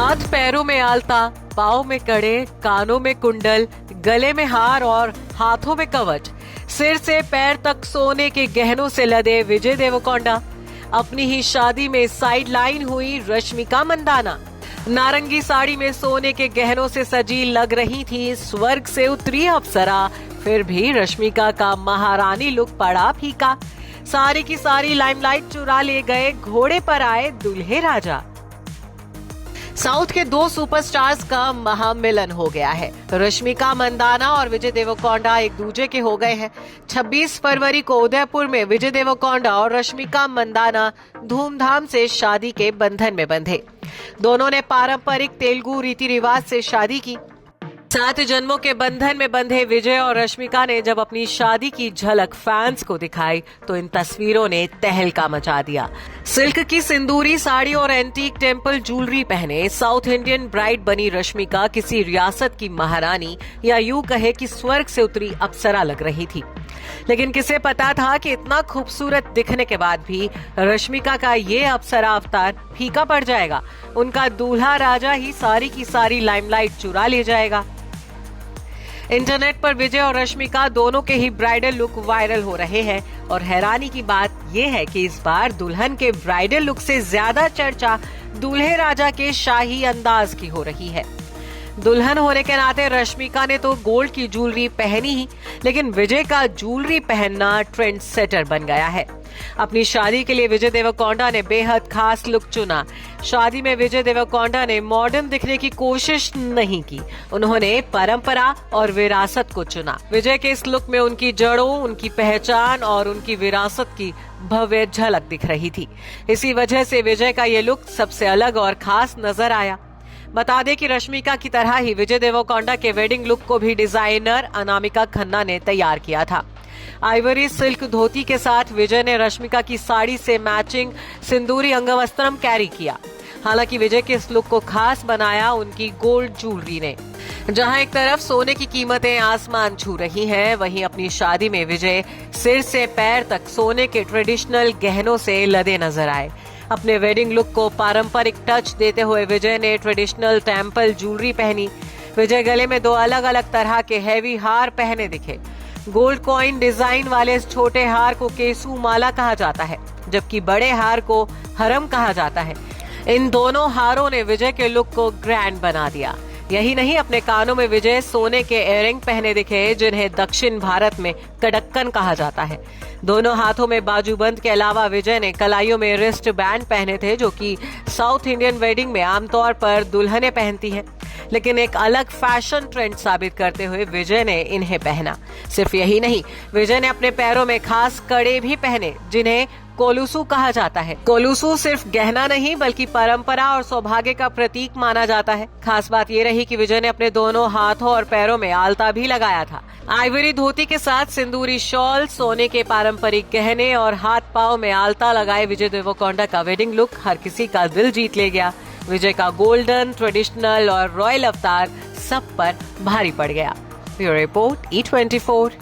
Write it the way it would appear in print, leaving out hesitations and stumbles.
हाथ पैरों में आलता, पाँव में कड़े, कानों में कुंडल, गले में हार और हाथों में कवच, सिर से पैर तक सोने के गहनों से लदे विजय देवरकोंडा। अपनी ही शादी में साइड लाइन हुई रश्मिका मंदाना। नारंगी साड़ी में सोने के गहनों से सजी लग रही थी स्वर्ग से उतरी अप्सरा, फिर भी रश्मिका का महारानी लुक पड़ा फीका। सारी की सारी लाइमलाइट चुरा ले गए घोड़े पर आए दूल्हे राजा। साउथ के दो सुपरस्टार्स का महामिलन हो गया है। रश्मिका मंदाना और विजय देवरकोंडा एक दूजे के हो गए हैं। 26 फरवरी को उदयपुर में विजय देवरकोंडा और रश्मिका मंदाना धूमधाम से शादी के बंधन में बंधे। दोनों ने पारंपरिक तेलुगु रीति रिवाज से शादी की। 7 जन्मों के बंधन में बंधे विजय और रश्मिका ने जब अपनी शादी की झलक फैंस को दिखाई तो इन तस्वीरों ने तहलका मचा दिया। सिल्क की सिंदूरी साड़ी और एंटीक टेम्पल ज्वेलरी पहने साउथ इंडियन ब्राइड बनी रश्मिका किसी रियासत की महारानी या यूं कहे कि स्वर्ग से उतरी अप्सरा लग रही थी। लेकिन किसे पता था कि इतना खूबसूरत दिखने के बाद भी रश्मिका का ये अप्सरा अवतार फीका पड़ जाएगा। उनका दूल्हा राजा ही सारी की सारी लाइमलाइट चुरा ले जाएगा। इंटरनेट पर विजय और रश्मिका दोनों के ही ब्राइडल लुक वायरल हो रहे हैं और हैरानी की बात यह है कि इस बार दुल्हन के ब्राइडल लुक से ज्यादा चर्चा दूल्हे राजा के शाही अंदाज की हो रही है। दुल्हन होने के नाते रश्मिका ने तो गोल्ड की ज्वेलरी पहनी ही, लेकिन विजय का ज्वेलरी पहनना ट्रेंड सेटर बन गया है। अपनी शादी के लिए विजय देवरकोंडा ने बेहद खास लुक चुना। शादी में विजय देवरकोंडा ने मॉडर्न दिखने की कोशिश नहीं की, उन्होंने परंपरा और विरासत को चुना। विजय के इस लुक में उनकी जड़ों, उनकी पहचान और उनकी विरासत की भव्य झलक दिख रही थी। इसी वजह से विजय का ये लुक सबसे अलग और खास नजर आया। बता दें कि रश्मिका की तरह ही विजय देवरकोंडा के वेडिंग लुक को भी डिजाइनर अनामिका खन्ना ने तैयार किया था। आइवरी सिल्क धोती के साथ विजय ने रश्मिका की साड़ी से मैचिंग सिंदूरी अंगवस्त्रम कैरी किया। हालांकि विजय के इस लुक को खास बनाया उनकी गोल्ड ज्वेलरी ने। जहां एक तरफ सोने की कीमतें आसमान छू रही हैं, वहीं अपनी शादी में विजय सिर से पैर तक सोने के ट्रेडिशनल गहनों से लदे नजर आए। अपने वेडिंग लुक को पारंपरिक टच देते हुए विजय ने ट्रेडिशनल टेम्पल ज्वेलरी पहनी। विजय गले में 2 अलग अलग तरह के हैवी हार पहने दिखे। गोल्ड कॉइन डिजाइन वाले इस छोटे हार को केसू माला कहा जाता है, जबकि बड़े हार को हरम कहा जाता है। इन दोनों हारों ने विजय के लुक को ग्रैंड बना दिया। यही नहीं, अपने कानों में विजय सोने के इयररिंग पहने दिखे, जिन्हें दक्षिण भारत में कड़क्कन कहा जाता है। दोनों हाथों में बाजूबंद के अलावा विजय ने कलाइयों में रिस्ट बैंड पहने थे, जो कि साउथ इंडियन वेडिंग में आमतौर पर दुल्हनें पहनती हैं। लेकिन एक अलग फैशन ट्रेंड साबित करते हुए विजय ने इन्हें पहना। सिर्फ यही नहीं, विजय ने अपने पैरों में खास कड़े भी पहने, जिन्हें कोलुसु कहा जाता है। कोलुसु सिर्फ गहना नहीं बल्कि परंपरा और सौभाग्य का प्रतीक माना जाता है। खास बात ये रही कि विजय ने अपने दोनों हाथों और पैरों में आलता भी लगाया था। आइवरी धोती के साथ सिंदूरी शॉल, सोने के पारंपरिक गहने और हाथ पांव में आलता लगाए विजय देवरकोंडा का वेडिंग लुक हर किसी का दिल जीत ले गया। विजय का गोल्डन, ट्रेडिशनल और रॉयल अवतार सब पर भारी पड़ गया। Bureau report E24।